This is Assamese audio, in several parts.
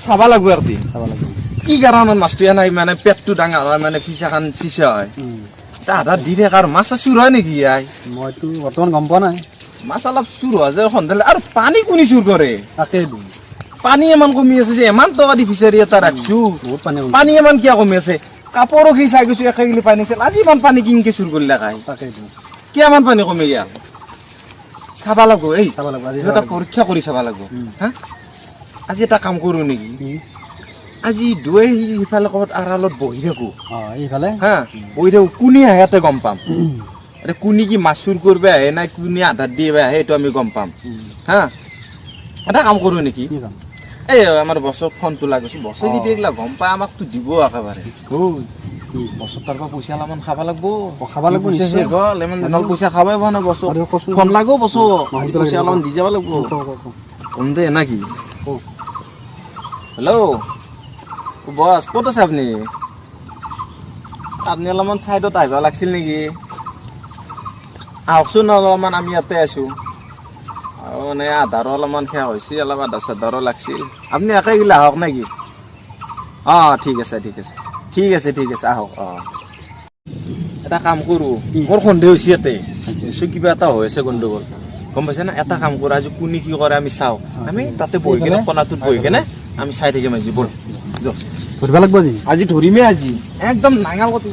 চাবা লাগব একদিন কি কাৰণত মাছটো নাই মানে পেটটো ডাঙৰ হয় মানে ফিচাখান চিচা হয় আধা দি থাকে আৰু মাছ চুৰ হয় নেকি মইতো বৰ্তমান গম পোৱা নাই মাছ অলপ চুৰ হোৱা যে সন্ধান আৰু পানী কোনি চুৰ কৰে তাকেইতো পানী ইমান কমি আছে যে ইমান টকা দি ফিচাৰী এটা ৰাখছো বহুত পানী ইমান কিয় কমি আছে কাপোৰো কি চাই গৈছো 1 কিলো পানী আছিল আজি ইমান পানী কিনকে চুৰ কৰিলে কাই তাকেইতো কিমান পানী কমি গেল চাবা লাগব এই চাব লাগিব আজি এটা পৰীক্ষা কৰি চাবা লাগব হা আজি এটা কাম কৰো নেকি আজি দুই ইফালে ক'ৰবাত আড়ালত বহি থাকো এইফালে হা বহি থাকো কোনে আহেতে গম পাম আরে কোনি কি মাছ চুৰ করবে আহে না কোনি আধা দিয়ে আহে এইটো আমি গম পাম হা এটা কাম কৰো নেকি এই আমাৰ বছৰ ফোনটো লাগিছো বছৰ যদি এইগিলা গম পায় আমাকতো দিব একেবাৰে বছৰ তাৰ পৰা পইচা অলপমান খাব লাগব নিশ্চয় গ'ল ইমান দিনৰ পইচা খাবই পোৱা নাই বছৰ ফোন লাগব বছৰ পইচা অলপমান দি যাব লাগব কম দে নাকি হেল্ল' বছ ক'ত আছে আপুনি আপনি অলপমান চাইডত আহিব লাগিছিল নেকি আহকচোন অলপমান আমি ইয়াতে আছো আৰু মানে আধাৰো অলপমান শেষ হৈছে অলপ আধা চাধাৰো লাগিছিল আপুনি একে গিলা আহক নেকি ঠিক আছে আহক এটা কাম কৰো মোৰ সন্দেহ হৈছে ইয়াতে কিবা এটা হৈ আছে গণ্ডগোল গম পাইছে না এটা কাম কৰো আজি কোনে কি কৰে আমি চাওঁ আমি তাতে বহি কেনে কোণাটোত বহি কেনে আমি চাই থাকিম আজি বল ধৰিব লাগিব আজি ধৰিমেই আজি একদম নাঙাল কথা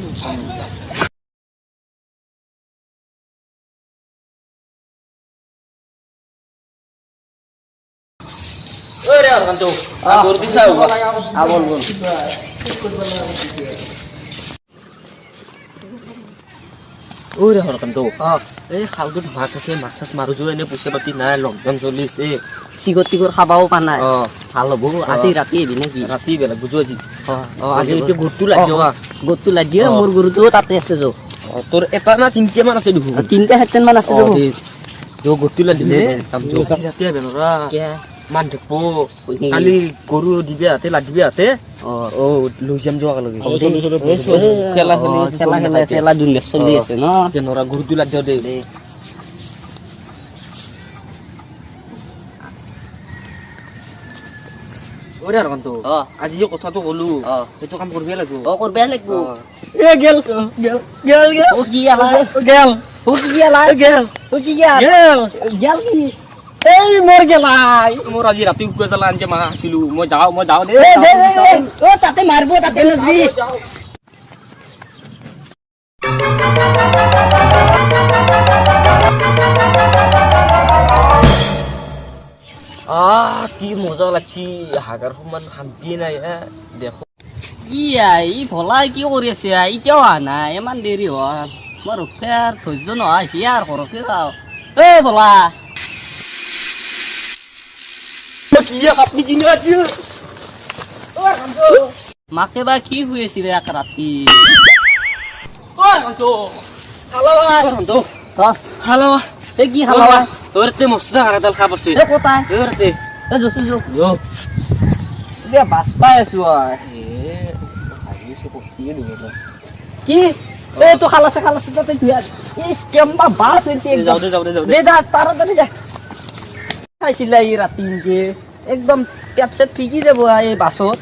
Ore orang tu, abur bisa juga. Abur bun. Ore orang tu. Khalgut mas ase masas marujo ene puisa pati nai lockdown চলিছে চিগৰ টিগৰ খাবাও পা নাই ভাল হ'ব আজি ৰাতি এদিন নেকি ৰাতি বেলেগ বুজো আজি আজি এইটো গুৰটো লাগি মোৰ গুৰটো তাতে আছে যো তোৰ এটা না তিনটা মান আছে দেখো তিনটা হেতেন মান আছে যো যো গুৰটো লাগিলে কাম যো ৰাতি বেনৰা মান দেখো কালি গৰু দিবে হাতে লাগিবে হাতে লৈ যাম যোৱা লগে খেলা দুনিয়া চলি আছে ন যেনৰা গুৰটো লাগি দে ওরে আর কত আজি যে কথাটো কলু সেইটো কাম করবে লাগবো করবে লাগবো এ গেল ও কি আলা গেল কি এই মর গেলাই মোর আজি রাতি উপরে চালা আনছে মা আসিলু মই যাও দে ও তাতে মারবো তাতে নজবি কি মজা লাগছি হাগার সমান শান্তি নাই দেখো কি ই ভলাই কি কৰি আছে এতিয়াও অহা নাই ইমান দেৰি হোৱা মোৰ ফেৰ ধৈৰ্য নহয় হিয়াৰ ঘৰকে যাওঁ ভলা মাকে বা কি হৈ আছিলে এক ৰাতি কি খালা তোরতে মস্ত হারাদাল খাবার আছে কোথায় তোরতে বাস পাই আছো কি তো খালাছে তাতে কেম্বা বাস হয়েছে তাড়াতাড়ি যা খাইছিলা এই রাতি একদম পেট চেট ফিকি যাব এই বাছত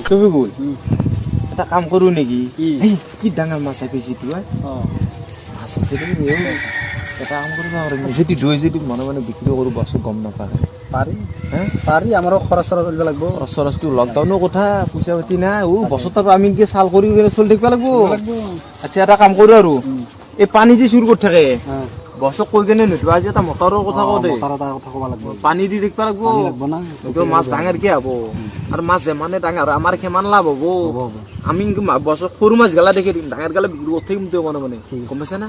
ছবি গ'ল এটা কাম কৰো নেকি কি ডাঙৰ মাছ পাইছি তুই মাছ আছে এটা কাম কৰিব যদি দুই যদি মনে মনে বিক্ৰী কৰো বস্তু গম নাপায় পাৰি আমাৰো খৰচ চলিব লাগিব খৰচটো লকডাউনৰ কথা পইচা পাতি নাই বছৰটো আমি কি চাল কৰি চলি থাকিব লাগিব আচ্ছা এটা কাম কৰো আৰু এই পানী যে চুৰ কৰি থাকে বছক কৈ কেনে নিদিব আজি এটা মটৰৰ কথা কওঁ দেই পানী দি থাকিব লাগিব মাছ ডাঙৰ কি হব আৰু মাছ যেমানে ডাঙৰ আমাৰ কিমান লাভ হব আমি বছৰ সৰু মাছ গেলা দেখি দিম ডাঙৰ গেলা বিক্ৰী কৰি থাকিম মনে মনে গম পাইছা না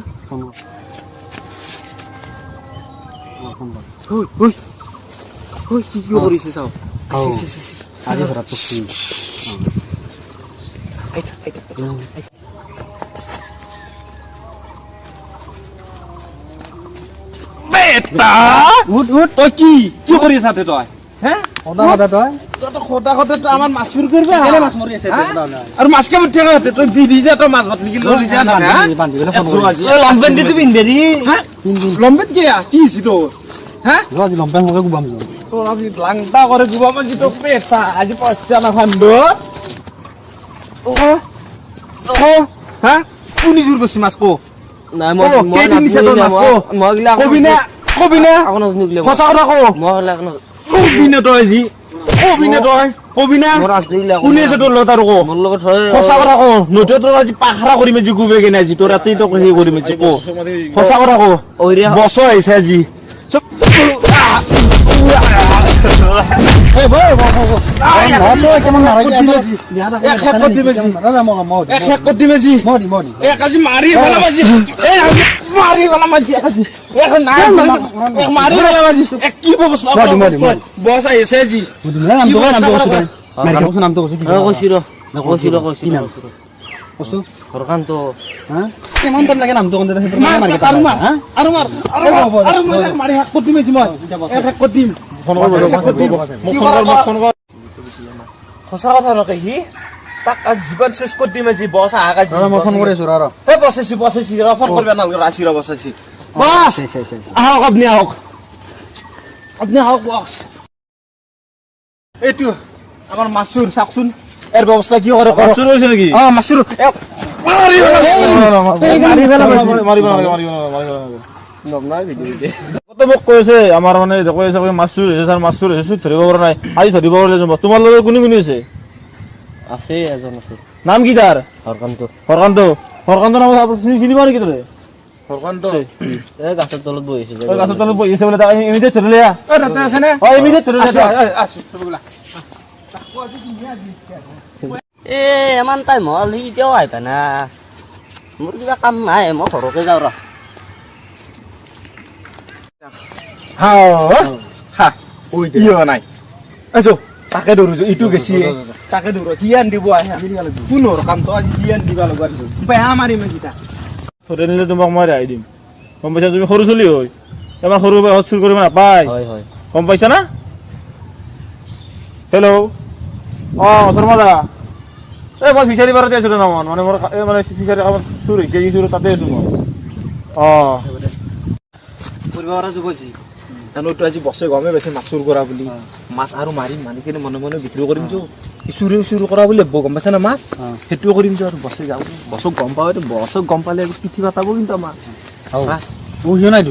কি কৰিছে চাওঁ তই কি কৰি আছা তই আমাৰ মাছ চুৰ কৰিবা আৰু মাছ কে উঠে তই বিধি যা তই মাছ ভাত নেকি লম্বেন কি হৈছে তোৰ হা আজি লম্পেন মোকে গুবাম যাম তোৰ আজি লাংটা কৰে গুবা মানে তোৰ পেটা আজি পইচা না ফান্দ হা কোনি জোৰ কৰিছে মাছ কো নাই কেইদিন দিছে তোৰ মাছ কো কবি না সঁচা কথা কো কবি না তই আজি কবি না কোনে আছে তোৰ লগত আৰু কো সঁচা কথা কো নতে তোৰ আজি পাখৰা কৰি মেজি গুবে কেনে আজি তোৰ ৰাতি তোক সেই কৰি মেজি কো সঁচা কথা কো বছৰ আহিছে আজি কিমান টাইম লাগে নামটো সঁচা কথা নকয় সি তাক জীৱন চেষ্ কৰি দিম আজি বছ আহা মই ফোন কৰি আছো বচাইছি ফোন কৰিব নালাগে ৰাচি বচাইছি বছ আহক আপুনি আহক বছ এইটো আমাৰ মাছুৰ চাওকচোন এৰ ব্যবস্থা কি কৰে মাছুৰ হইছে নাকি মাছুৰ কত মোক কৈছে আমাৰ মানে কৈ আছে মাছুৰ হৈছে স্যাৰ মাছুৰ হৈছে ধৰিব পৰা নাই আজি ধৰিব পাৰিলে যাব তোমাৰ লগত কোনি আছে আছে এজন আছে নাম কি তাৰ হৰকান্ত নাম আপুনি চিনি পাও নেকি তই হৰকান্ত এই গাছৰ তলত বহি আছে গাছৰ তলত বহি আছে বোলে ইমিডিয়েট ধৰিলে তাতে আছে নে ইমিডিয়েট ধৰিলে এ ইমান টাইম হ'ল সি এতিয়াও আহি পাই না মোৰ কিবা কাম নাই মই ঘৰতে যাওঁ ৰ নাই তাকে ধৰিছো ইটো গেছি তাকে ধৰো কি আন দিব আহে কোনৰ কাম তো আজি কি আন দিবা লগা বেয়া মাৰিম এইকেইটা ধৰি নিলে তোমাক মই ৰেহাই দিম গম পাইছা তুমি সৰু চলি হয় এবাৰ সৰু পৰা চুৰ কৰিব নাপায় গম পাইছা না হেল্ল' শৰ্মা দা এই মই ফিচাৰী বাৰতে আছিলো নামন মানে মোৰ মানে ফিচাৰী কামত চুৰ হৈছে যি চুৰ তাতে আছো মই কৰিব পৰা যাবছি জানোতো আজি বছে গমে পাইছে মাছ চুৰ কৰা বুলি মাছ আৰু মাৰিম মানি কিনে মনে মনে বিক্ৰী কৰিম যো চুৰ কৰা বুলি গম পাইছা না মাছ সেইটোও কৰিম যো আৰু বছে যাওঁ বছক গম পাওঁ বছক গম পালে পিঠি পাতাব কিন্তু আমাৰ মাছ বুঝিও নাই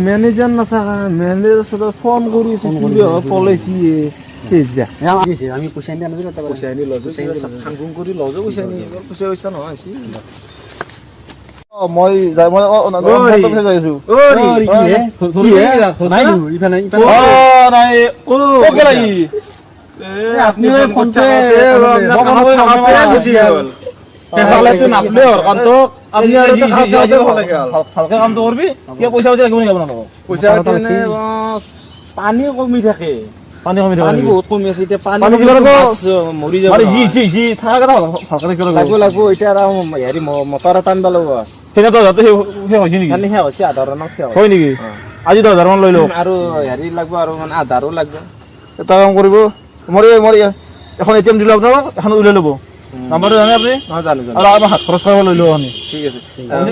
মেনেজাৰ নাথাকা মেনেজাৰ ফোন কৰি পলাইছি আমি পইচা আনি পইচা আনি লজো ফাংফুং কৰি লজো পইচা আনি পইচা পইচা নহয় মই যাই আছো আপনি ভালকে কামটো কৰবি কিয় পইচা লাগিব নেকি আপোনাক পইচা পানী কমি থাকে পানী কমি পানী বহুত কমি আছে এতিয়া পানী মৰি যাব লাগব এতিয়া আৰু হেৰি মটৰ এটা আনিব লাগিব পানী শেষ হৈছে আধাৰ হয় নেকি আজি 10,000 মান লৈ লওক আৰু হেৰি লাগব আৰু মানে আধাৰো লাগব এটা কাম কৰিব মই এখন এটিএম দিলো আপোনাক এখন উলিয়াই ল'ব নাম্বাৰটো জানে আপুনি জানো আৰু আমাৰ হাত খৰচ কৰিব লৈ লওঁ আমি ঠিক আছে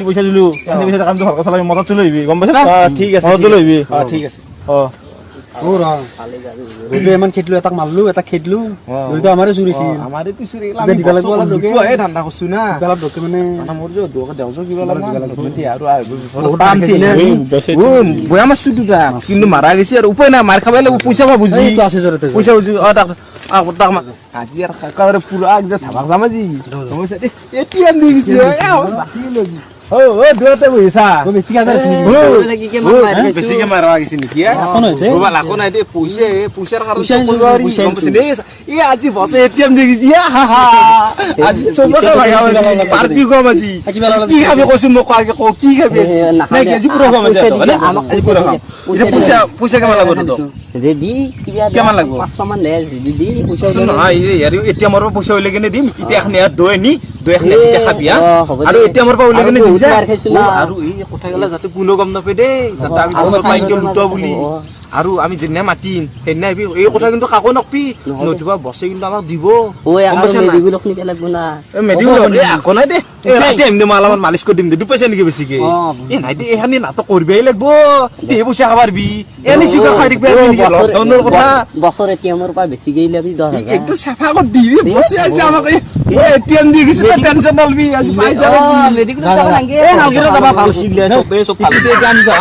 পইচা দিলো পইচা কামটো ভালকৈ চলাবি মদতটো লৈ আহিবি গম পাইছে না ঠিক আছে মদতটো লৈ আহিবি ঠিক আছে ইমান খেদিলো এটাক মাৰলো এটা খেদিলো দুইটা আমাৰে চুৰিছি আমাৰেতো চুৰি ঠাণ্ডা কৰছো না মানে মোৰ যে দেওজো কিবা বয়া মাছছো দুটা কিন্তু মাৰা গৈছে আৰু উপায় নাই মাৰ খাবাই লাগিব পইচা পাব বুজি আছে পইচা বুজি আজি আৰু একেবাৰে পুৰা একদম ধাবাক যাম আজি এটিএম দি গৈছে দূৰতে বহিছা বেছিকে মাৰা গৈছে নেকি লাখো নাই দে পইচাৰ কাৰণে আজি বছে এটিএম দি গৈছে আজি চবকে পাৰ্টি কম আজি কি খাবি কৈছো মোক কি খাবি নাই আজি পুৰা কম আজি পইচা কিমান লাগিব কিমান লাগিব নহয় এটিএমৰ পৰা পইচা উলিয়াই কিনে দিম এতিয়া এখন ইয়াত দৈ নি দৈ এখন খাবি আৰু এটিএমৰ পৰা উলিয়াই কিনে দিম আৰু এই কথা গেলা যাতে কোনো গম নাপায় দেই যাতে আমি বছৰ পাই লুটোৱা বুলি আৰু আমি যেনে মাতিম সেইদিনা আহিবি এই কথা কিন্তু কাকো নকবি নতুবা বছে কিন্তু আমাক দিব ঐ গম পাইছা নাই? মেডিকেল নিব লাগিব না একো নাই দে ৰাতি আহিম দে মই অলপমান মালিচ কৰি দিম দে দুপইচা নেকি বেছিকে নাই দে এইখানি নাটক কৰিবই লাগিব দেহে পইচা খাব পাৰবি এনে চিগাৰ খাই থাকিবি লকডাউনৰ কথা বছৰ এটিএমৰ পৰা বেছি গেইলাবি 10,000 একটু চাফা কৰি দিবি বসে আছে আমাকে এটিএম দি গেছে টেনশন নলবি আজি পাই যাবি মেডিকেল যাব লাগে নালগে যাবা ভাল চিগলে চবে চব ভাল গান যা